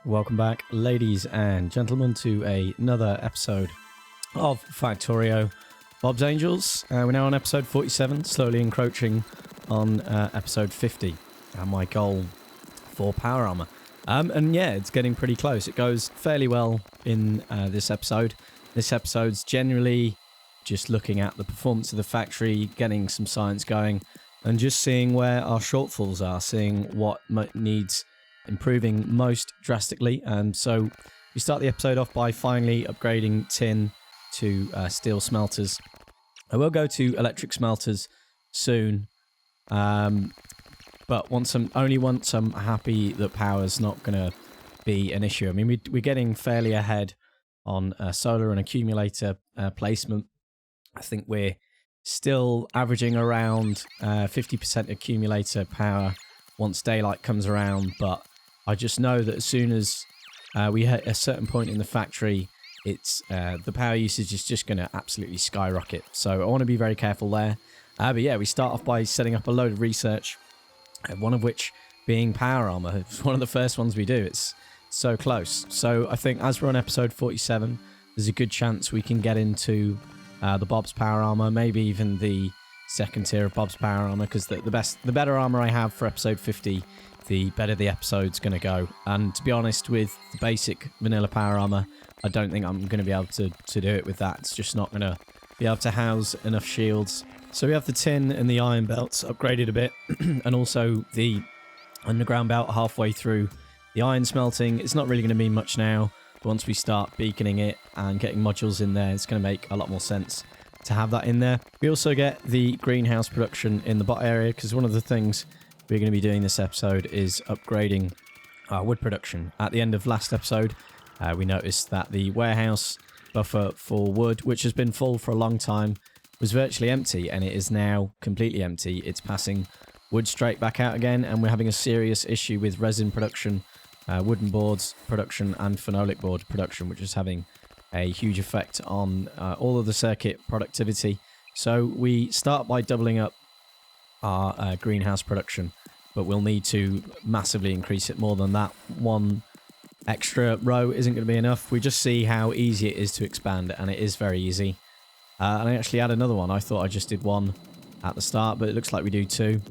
Welcome back, ladies and gentlemen, to another episode of Factorio Bob's Angels. We're now on episode 47, slowly encroaching on episode 50, and my goal for power armor. And yeah, it's getting pretty close. It goes fairly well in this episode. This episode's generally just looking at the performance of the factory, getting some science going, and just seeing where our shortfalls are, seeing what needs improving most drastically. And so we start the episode off by finally upgrading tin to steel smelters. I will go to electric smelters soon, but only once I'm happy that power's not going to be an issue. I mean, we're getting fairly ahead on solar and accumulator placement. I think we're still averaging around 50% accumulator power once daylight comes around, but I just know that as soon as we hit a certain point in the factory, it's the power usage is just going to absolutely skyrocket. So I want to be very careful there. But yeah, we start off by setting up a load of research, one of which being power armor. It's one of the first ones we do. It's so close. So I think as we're on episode 47, there's a good chance we can get into the Bob's power armor, maybe even the second tier of Bob's power armor, because the better armor I have for episode 50, the better the episode's going to go. And to be honest, with the basic vanilla power armor, I don't think I'm going to be able to do it with that. It's just not going to be able to house enough shields. So we have the tin and the iron belts upgraded a bit, and also the underground belt halfway through the iron smelting. It's not really going to mean much now, but once we start beaconing it and getting modules in there, it's going to make a lot more sense to have that in there. We also get the greenhouse production in the bot area, because one of the things we're going to be doing this episode is upgrading our wood production. At the end of last episode, we noticed that the warehouse buffer for wood, which has been full for a long time, was virtually empty, and it is now completely empty. It's passing wood straight back out again, and we're having a serious issue with resin production, wooden boards production, and phenolic board production, which is having a huge effect on all of the circuit productivity. So we start by doubling up our greenhouse production, but we'll need to massively increase it more than that. One extra row isn't going to be enough. We just see how easy it is to expand, and it is very easy. And I actually add another one. I thought I just did one at the start, but it looks like we do two.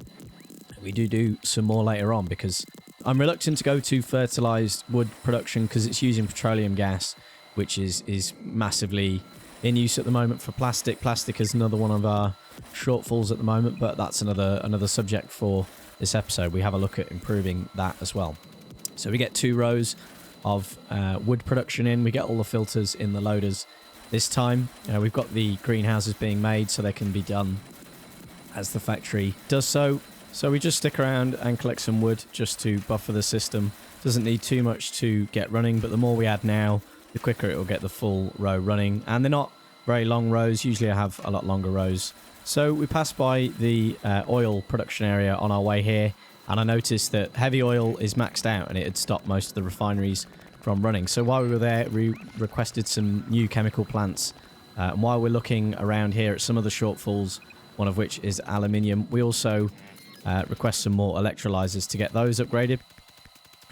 We do some more later on, because I'm reluctant to go to fertilized wood production because it's using petroleum gas, which is massively in use at the moment for plastic. Plastic is another one of our shortfalls at the moment, but that's another subject for this episode. We have a look at improving that as well. So we get 2 rows of wood production in. We get all the filters in the loaders this time. We've got the greenhouses being made so they can be done as the factory does so. So we just stick around and collect some wood just to buffer the system. Doesn't need too much to get running, but the more we add now, the quicker it will get the full row running. And they're not very long rows. Usually I have a lot longer rows. So we passed by the oil production area on our way here, and I noticed that heavy oil is maxed out and it had stopped most of the refineries from running. So while we were there, we requested some new chemical plants. And while we're looking around here at some of the shortfalls, one of which is aluminium, we also request some more electrolyzers to get those upgraded.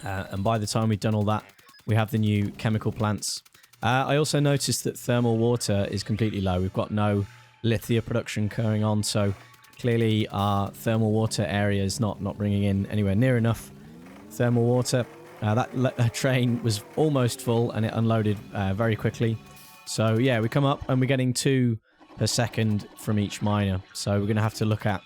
And by the time we've done all that, we have the new chemical plants. I also noticed that thermal water is completely low. We've got no lithium production going on, so clearly our thermal water area is not bringing in anywhere near enough thermal water. That train was almost full and it unloaded very quickly. So yeah, we come up and we're getting 2 per second from each miner. So we're going to have to look at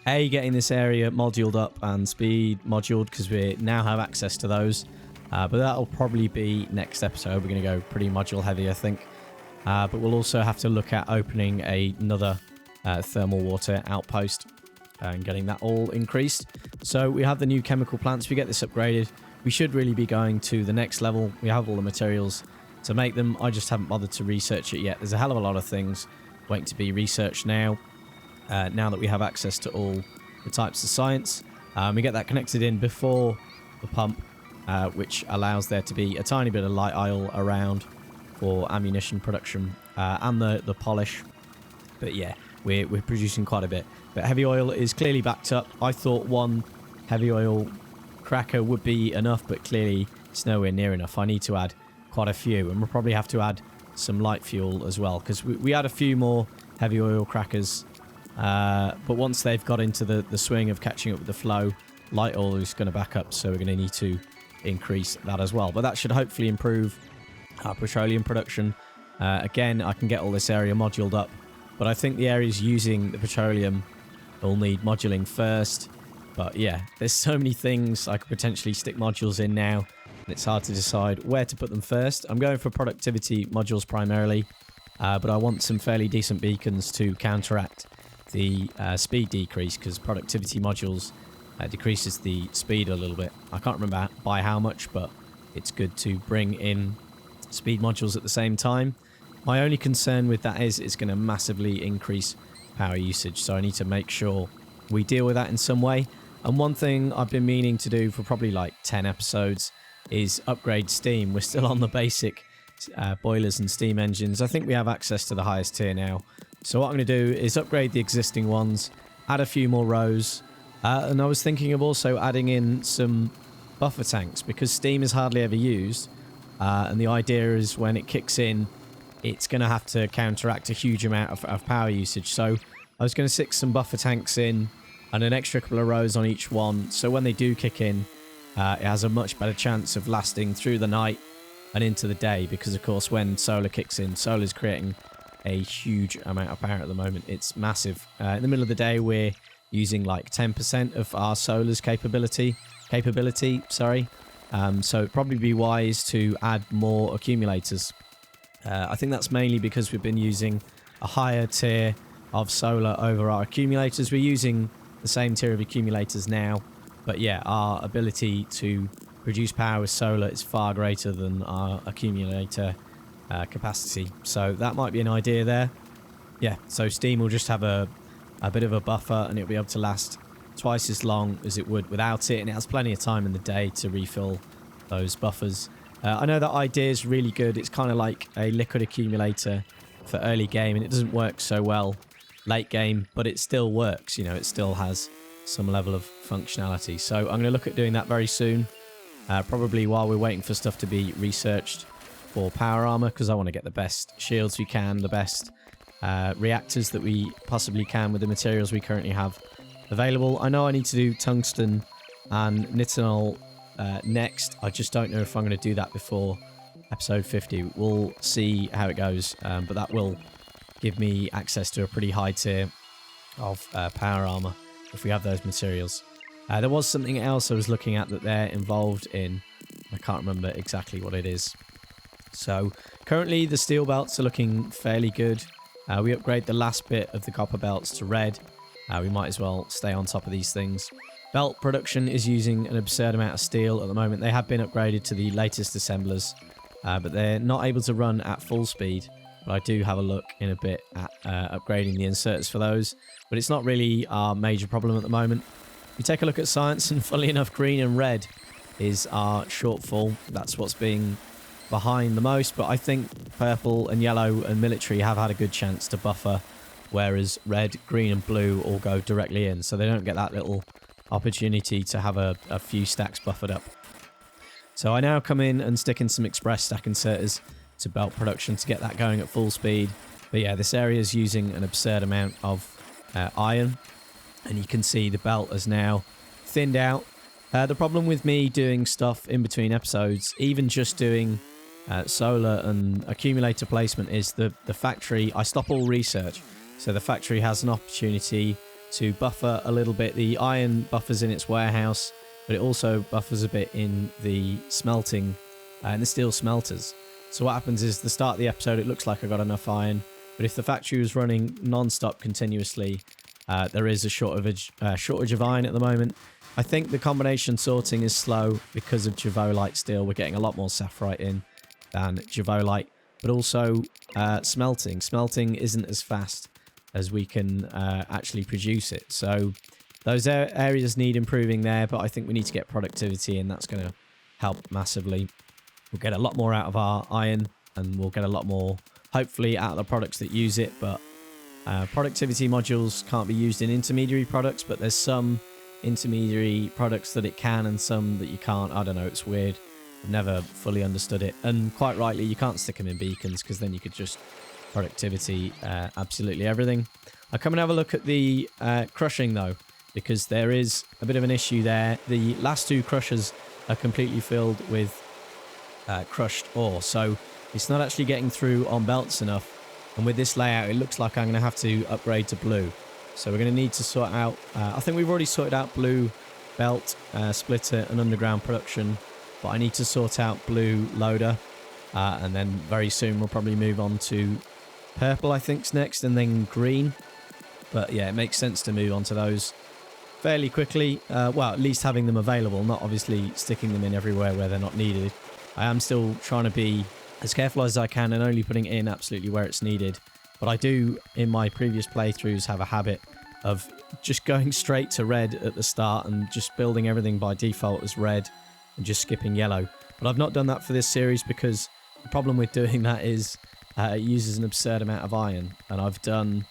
getting this area moduled up and speed moduled, because we now have access to those. But that'll probably be next episode. We're going to go pretty module heavy, I think. But we'll also have to look at opening another thermal water outpost and getting that all increased. So we have the new chemical plants. We get this upgraded, we should really be going to the next level. We have all the materials to make them. I just haven't bothered to research it yet. There's a hell of a lot of things waiting to be researched now. Now that we have access to all the types of science. We get that connected in before the pump, which allows there to be a tiny bit of light oil around for ammunition production and the polish. But yeah, we're producing quite a bit. But heavy oil is clearly backed up. I thought one heavy oil cracker would be enough, but clearly it's nowhere near enough. I need to add quite a few, and we'll probably have to add some light fuel as well, because we had a few more heavy oil crackers, but once they've got into the swing of catching up with the flow, light oil is going to back up, so we're going to need to increase that as well. But that should hopefully improve our petroleum production. Again, I can get all this area moduled up, but I think the areas using the petroleum will need moduling first. But yeah, there's so many things I could potentially stick modules in now, and it's hard to decide where to put them first. I'm going for productivity modules primarily, but I want some fairly decent beacons to counteract the speed decrease, because productivity modules decreases the speed a little bit. I can't remember by how much, but it's good to bring in speed modules at the same time. My only concern with that is it's going to massively increase power usage, so I need to make sure we deal with that in some way. And one thing I've been meaning to do for probably like 10 episodes is upgrade steam. We're still on the basic boilers and steam engines. I think we have access to the highest tier now. So what I'm going to do is upgrade the existing ones, add a few more rows, and I was thinking of also adding in some buffer tanks, because steam is hardly ever used, and the idea is when it kicks in, it's going to have to counteract a huge amount of power usage. So I was going to stick some buffer tanks in and an extra couple of rows on each one, so when they do kick in, it has a much better chance of lasting through the night and into the day, because of course when solar kicks in, solar's creating a huge amount of power at the moment. It's massive. In the middle of the day, we're using like 10% of our solar's capability, so it'd probably be wise to add more accumulators. I think that's mainly because we've been using a higher tier of solar over our accumulators. We're using the same tier of accumulators now, but yeah, our ability to produce power with solar is far greater than our accumulator capacity, so that might be an idea there. Yeah, so steam will just have a bit of a buffer, and it'll be able to last twice as long as it would without it, and it has plenty of time in the day to refill those buffers. I know that idea is really good. It's kind of like a liquid accumulator for early game, and it doesn't work so well late game, but it still works. You know, it still has some level of functionality. So I'm going to look at doing that very soon, probably while we're waiting for stuff to be researched for power armor, because I want to get the best shields we can, the best reactors that we possibly can with the materials we currently have available. I know I need to do tungsten and nitinol next. I just don't know if I'm going to do that before episode 50. We'll see how it goes, but that will give me access to a pretty high tier of power armor if we have those materials. There was something else I was looking at that they're involved in. I can't remember exactly what it is. So currently the steel belts are looking fairly good. We upgrade the last bit of the copper belts to red. We might as well stay on top of these things. Belt production is using an absurd amount of steel at the moment. They have been upgraded to the latest assemblers, but they're not able to run at full speed. But I do have a look in a bit at upgrading the inserters for those. But it's not really our major problem at the moment. You take a look at science, and funnily enough, green and red is our shortfall. That's what's being behind the most. But I think purple and yellow and military have had a good chance to buffer, whereas red, green and blue all go directly in. So they don't get that little opportunity to have a few stacks buffered up. So I now come in and stick in some express stack inserters to belt production to get that going at full speed. But yeah, this area is using an absurd amount of iron, and you can see the belt is now thinned out. The problem with me doing stuff in between episodes, even just doing solar and accumulator placement, is the factory. I stop all research, so the factory has an opportunity to buffer a little bit. The iron buffers in its warehouse, but it also buffers a bit in the smelting and the steel smelters. So what happens is, the start of the episode, it looks like I got enough iron, but if the factory was running non-stop continuously, there is a shortage of iron at the moment. I think the combination sorting is slow because of Javolite steel. We're getting a lot more sapphirite in than Javolite, but also smelting. Smelting isn't as fast as we can actually produce it. So those areas need improving there, but I think we need to get productivity, and that's going to help massively. We'll get a lot more out of our iron, and we'll get a lot more, hopefully, out of the products that use it. But productivity modules can't be used in intermediary products, but there's some intermediary products that it can and some that you can't. I don't know, it's weird. I've never fully understood it. And quite rightly, you can't stick them in beacons because then you could just productivity absolutely everything. I'll come and have a look at the crushing though, because there is a bit of an issue there. The last two crushers are completely filled with crushed ore, so it's not actually getting through on belts enough. And with this layout, it looks like I'm going to have to upgrade to blue. So we're going to need to sort out, I think we've already sorted out blue belt, splitter and underground production, but I need to sort out blue loader. And then very soon we'll probably move on to purple, I think's next, and then green. But yeah, it makes sense to move on to those fairly quickly. Well, at least having them available, not obviously sticking them in everywhere where they're not needed. I am still trying to be as careful as I can and only putting it in absolutely where it's needed. But I do, in my previous playthroughs, have a habit of just going straight to red at the start and just building everything by default as red and just skipping yellow. But I've not done that for this series because the problem with doing that is it uses an absurd amount of iron. And I've done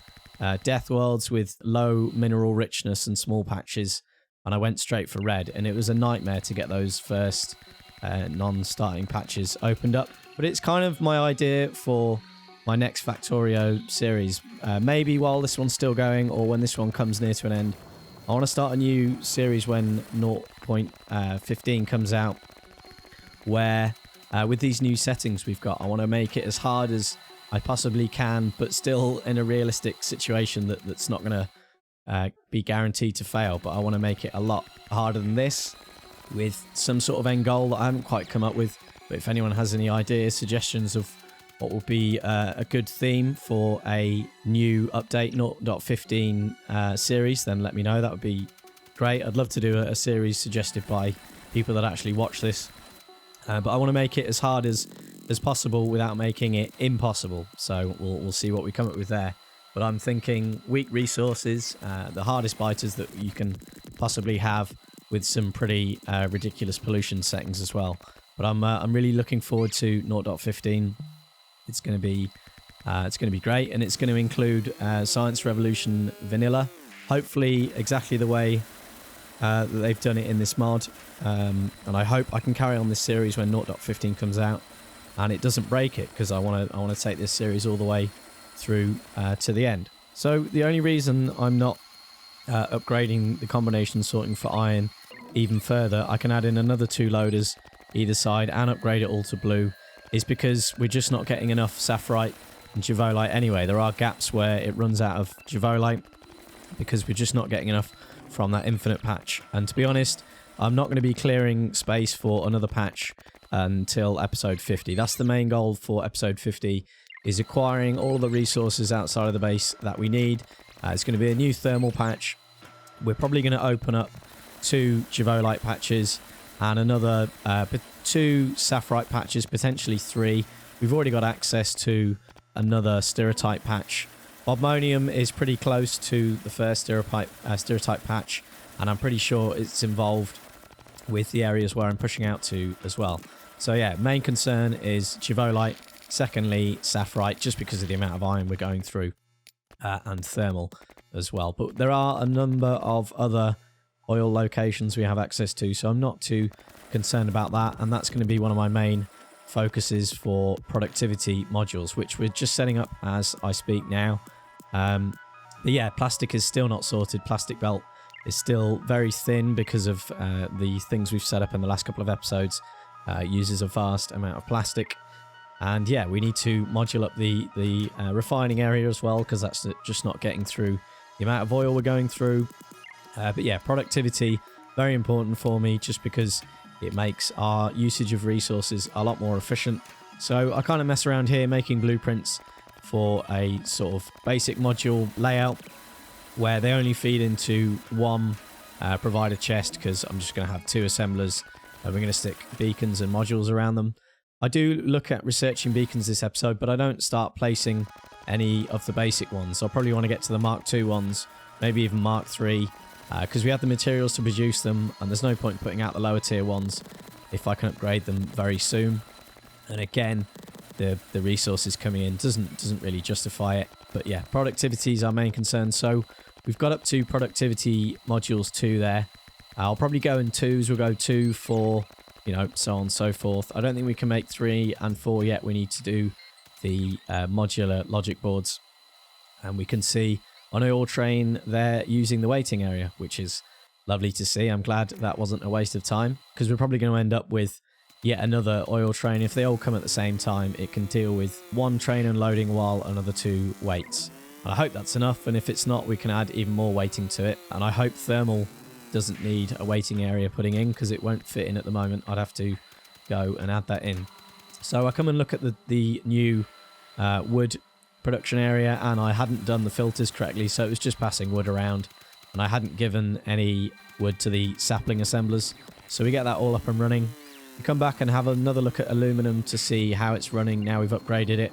death worlds with low mineral richness and small patches, and I went straight for red, and it was a nightmare to get those first non-starting patches opened up. But it's kind of my idea for my next Factorio series. Maybe while this one's still going, or when this one comes near to an end, I want to start a new series when 0.15 comes out, where with these new settings we've got, I want to make it as hard as I possibly can, but still in a realistic situation that's not going to be guaranteed to fail. But I want to make it a lot harder than this, with some sort of end goal that I haven't quite come up with. But if anyone has any ideas, suggestions of what would be a good theme for a new update 0.15 series, then let me know. That would be great. I'd love to do a series suggested by people that actually watch this. But I want to make it as hard as possible without making it impossible. So we'll see what we come up with there. But I'm thinking weak resources, the hardest biters that you can possibly have, with some pretty ridiculous pollution settings as well. But I'm really looking forward to 0.15. It's going to be great, and it's going to include Science Revolution Vanilla. Hopefully exactly the way that they've done it in this mod. And I hope I can carry on this series when 0.15 comes out, and it doesn't break it, because I want to take this series all the way through to the end. So the only reason I'm not upgrading the combination sorting for iron even further, I can add in another 2 loaders either side and upgrade it all to blue, is because we're just not getting enough sapphirite and javolite anyway. There are gaps where it runs out of javolite because we're just not getting enough from that infinite patch. And to be honest, I'm not going to be clearing space for another patch until episode 50. That's the main goal for episode 50, is acquiring all of the resources outside of the base that we need. It's going to be a new thermal patch. We're probably going to open up 2 javolite patches and another 2 sapphirite patches, potentially 3. We've already got access to another stirotite patch. Bobmonium is pretty close to the first stirotite patch, and I'm pretty sure it's involved with the areas where I'm pushing out to as well. So yeah, main concern is javolite, secondly sapphirite, just because of the amount of iron we're going through, and thermal as well. But there are a number of other oil locations we have access to, so I'm not too concerned about that, and that's going to be one of my main focuses for productivity modules, which we're just setting up as I speak now. But yeah, plastic is still not sorted. Plastic belt is still very thin because of the things we've set up in the last couple of episodes. Uses a vast amount of plastic, and yeah, we need to module up the refining area as well, because that's just not getting through the amount of oil we're going through. But yeah, productivity, very important for me, just because it makes our usage of resources a lot more efficient. So I kind of mess around here making blueprints for a sort of basic module layout where they only feed into one provider chest, because I'm just going to have 2 assemblers, and we're going to stick beacons and modules around them. I do look at researching beacons this episode, but I don't start placing any of the basic ones. I'll probably want to get to the Mark II ones, maybe even Mark III, because we have the materials to produce them, and there's no point in putting out the lower tier ones if I can upgrade them very soon. And again, the resources coming in doesn't really justify it. But yeah, productivity is our main concern. So we've got up to productivity modules 2 there. I'll probably go in twos. We'll go 2, 4, you know, so on and so forth. I don't think we can make 3 and 4 yet. We need to do the modular logic boards. And we can see on oil train they're using the waiting area, which is lovely to see. I'm glad that wasn't a waste of time, because we're probably going to end up with yet another oil train. If they all come at the same time, it can deal with one train unloading while another 2 waits. And I hope that's enough, and if it's not, we can add even more waiting to it. And I hope thermal doesn't need a waiting area putting in, because it won't fit in at the moment. I'd have to go and add that in. So I come and look at the new wood production area, and I hadn't done the filters correctly, so it was just passing wood around, and I hadn't given any wood to the sapling assemblers. So we get that all up and running. We come back and have another look at aluminum to see how it's running now we've upgraded it,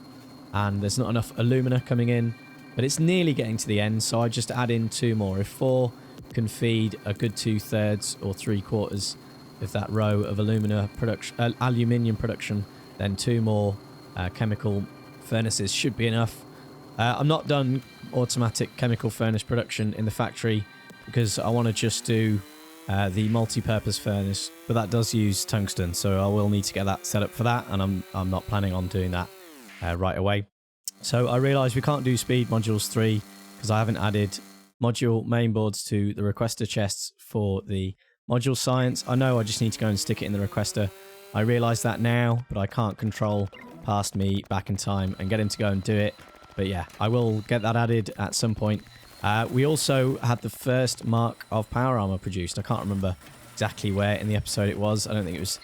and there's not enough alumina coming in, but it's nearly getting to the end, so I just add in 2 more. If 4 can feed a good 2/3 or 3/4 of that row of aluminium production, then 2 more chemical furnaces should be enough. I'm not done automatic chemical furnace production in the factory because I want to just do the multi-purpose furnace, but that does use tungsten, so I will need to get that set up for that, and I'm not planning on doing that right away. So I realised we can't do speed modules 3 because I haven't added module mainboards to the requester chests for the module science. I know I just need to go and stick it in the requester. I realise that now, but I can't control past me back in time and get him to go and do it. But yeah, I will get that added at some point. We also had the first mark of power armor produced. I can't remember exactly where in the episode it was. I don't think it was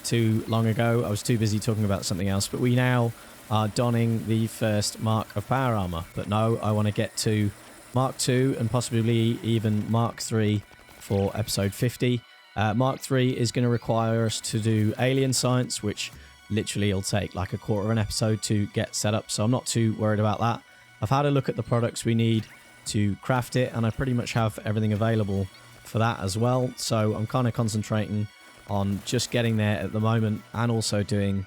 too long ago. I was too busy talking about something else. But we now are donning the first mark of power armor. But no, I want to get to Mark 2 and possibly even Mark 3 for episode 50. Mark 3 is going to require us to do alien science, which literally it'll take like a quarter of an episode to get set up, so I'm not too worried about that. I've had a look at the products we need to craft it, and I pretty much have everything available for that as well, so I'm kind of concentrating on just getting there at the moment, and also doing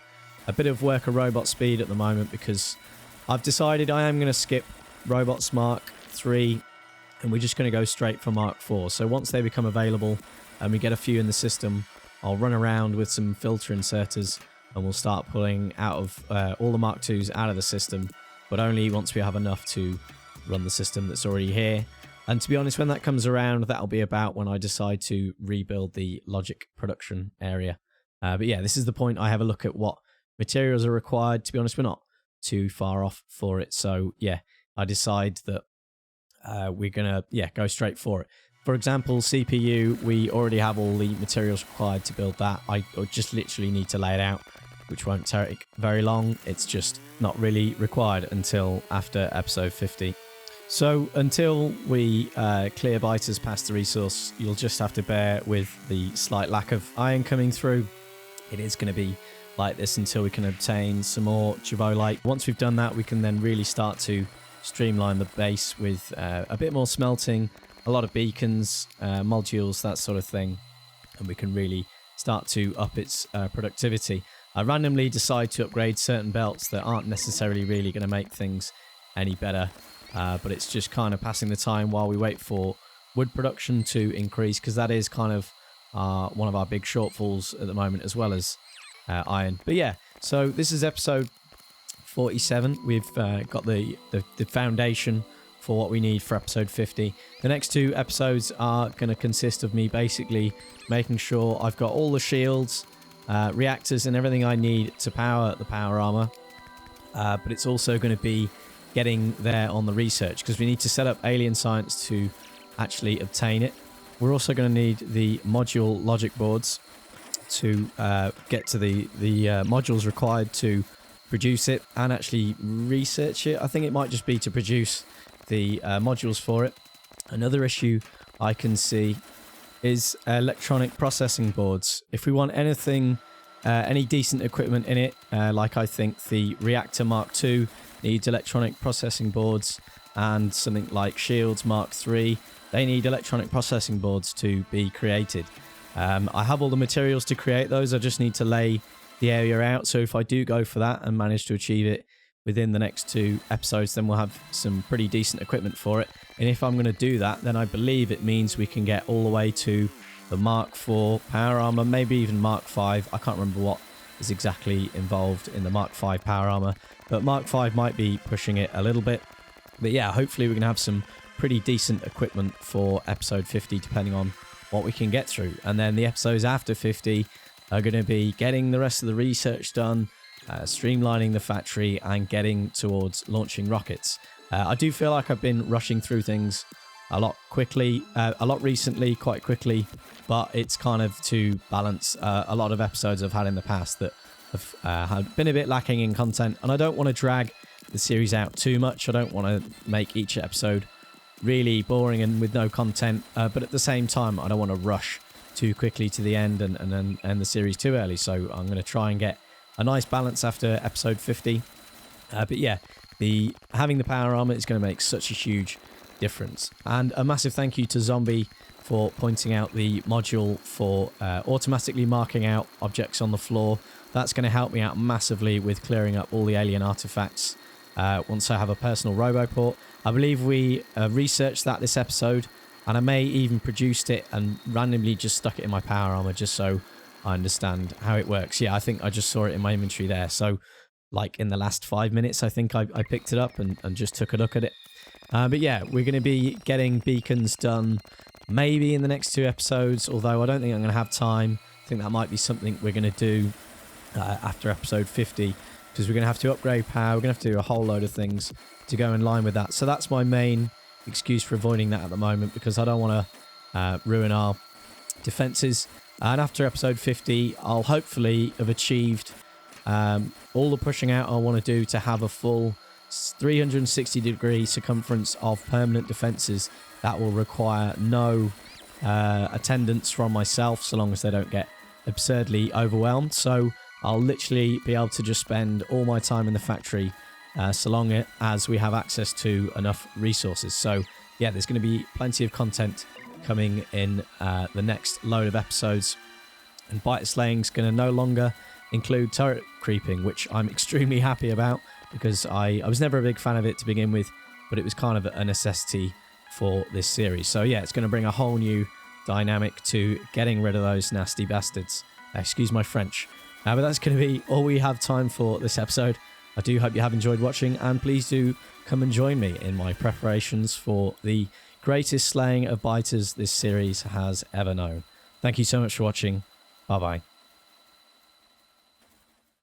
a bit of worker robot speed at the moment, because I've decided I am going to skip robots Mark 3 and we're just going to go straight for Mark 4. So once they become available and we get a few in the system, I'll run around with some filter inserters and we'll start pulling out of all the Mark 2s out of the system, but only once we have enough to run the system that's already here. And to be honest, when that comes around, that'll be about when I decide to rebuild the logic production area. But yeah, this is the point. I have a look at what materials are required. To be honest, we're not too far off for it. So yeah, I decide that we're going to go straight for it. For example, CPU, we already have all the materials required to build that. I just literally need to lay it out, which won't take very long. It's just not really required until after episode 50. So until we clear biters past the resource, you'll just have to bear with the slight lack of iron coming through. It is going to be like this until we can obtain some more Javolite. Once we've done that, we can then really start to streamline the base with a bit more smelting, a lot of beacons, modules, that sort of thing, and we can really start to up its productivity. I randomly decide to upgrade certain belts that aren't necessarily really going to make things any better, but it's just kind of passing the time while we wait for wood production to increase, because that is kind of one of our big shortfalls at the moment, as well as iron. But yeah, so this is episode 47. We've got the foundation for what we need for episode 50. The next 2 episodes are going to consist of me basically making sure I've got all the shields, reactors and everything I need to power the power armor, but it's also going to be getting there on the research, because we need to set up alien science to actually obtain it. We're also going to need the module logic boards to get to the modules required to produce it and actually research it. I think it might just be to produce the modules for it. Another issue I can see is electronic processing boards. If we want anything, any decent equipment in it, like I think the reactor Mark II needs electronic processing boards, and something like Shields Mark III, they need electronic processing boards to be created. I have all the materials to create those. I just need to lay the area out. So if I do go for that and manage to achieve it within the next 2 episodes, then we'll have some pretty decent equipment for it. And if I'm going to do that, then I believe it means we can get all the way to the Mark IV power armor, maybe even Mark V. I can't remember what is exactly involved in the Mark V power armor, but Mark V might be pushing it a little bit. But yeah, hopefully we can have some pretty decent equipment for episode 50, depending on what we can get through. And then the episodes after 50 are going to be getting the rest of the research done, streamlining the factory, and getting towards launching rockets. I do feel like I've been rushing through things a lot recently, quite quickly, but it's kind of to balance a lot of episodes I've had in the past that have been a bit lacking in content, and I don't want to drag the series out too much. I don't want to make each episode really boring and with no content, but at the same time I don't want to rush too quickly to the end and then end the series too early. So I'm going to try and get a nice balance after episode 50. But yeah, having the power armor is going to make such a huge difference. And a massive thank you to Zombie for pointing out the module for automatically marking out objects on the floor. That's going to help me out massively with clearing up all the alien artifacts once I have a personal Roboport. I believe we researched that this episode, and I may even produced it and randomly just stuck it in my power armor just so I understand how it works. Yeah, I think I just saw it in my inventory there. So like in the last 5 minutes, I think I picked it up and just took a look at it. But yeah, we're going to be getting beacons done maybe in the next 2 episodes, although I don't think I'm going to have time. I think that might be something we're going to do after episode 50, because we're going to have to upgrade power. We're going to have to do a whole load of things to go in line with that. So that's my main excuse for avoiding that at the moment, because I don't want to ruin our defenses. And after episode 50, I'll hopefully have achieved all the pushing out I want to do to have a full 360-degree circumference of permanent defenses that will require no attendance from myself, so long as they don't get absurdly overwhelmed. So I'll literally be able to just spend all my time in the factory so long as we have access to enough resources. So yeah, there's going to be plenty of content coming in the next load of episodes, and biter slaying is going to no longer include turret creeping, which I'm extremely happy about, because I was never a big fan of it to begin with, but it was kind of a necessity for this series. So yeah, it's going to bring a whole new dynamic to getting rid of those nasty bastards. Excuse my French. But that's going to be all we have time for this episode. I do hope you have enjoyed watching, and please do come and join me in my preparations for the greatest slaying of biters this series has ever known. Thank you so much for watching. Bye bye.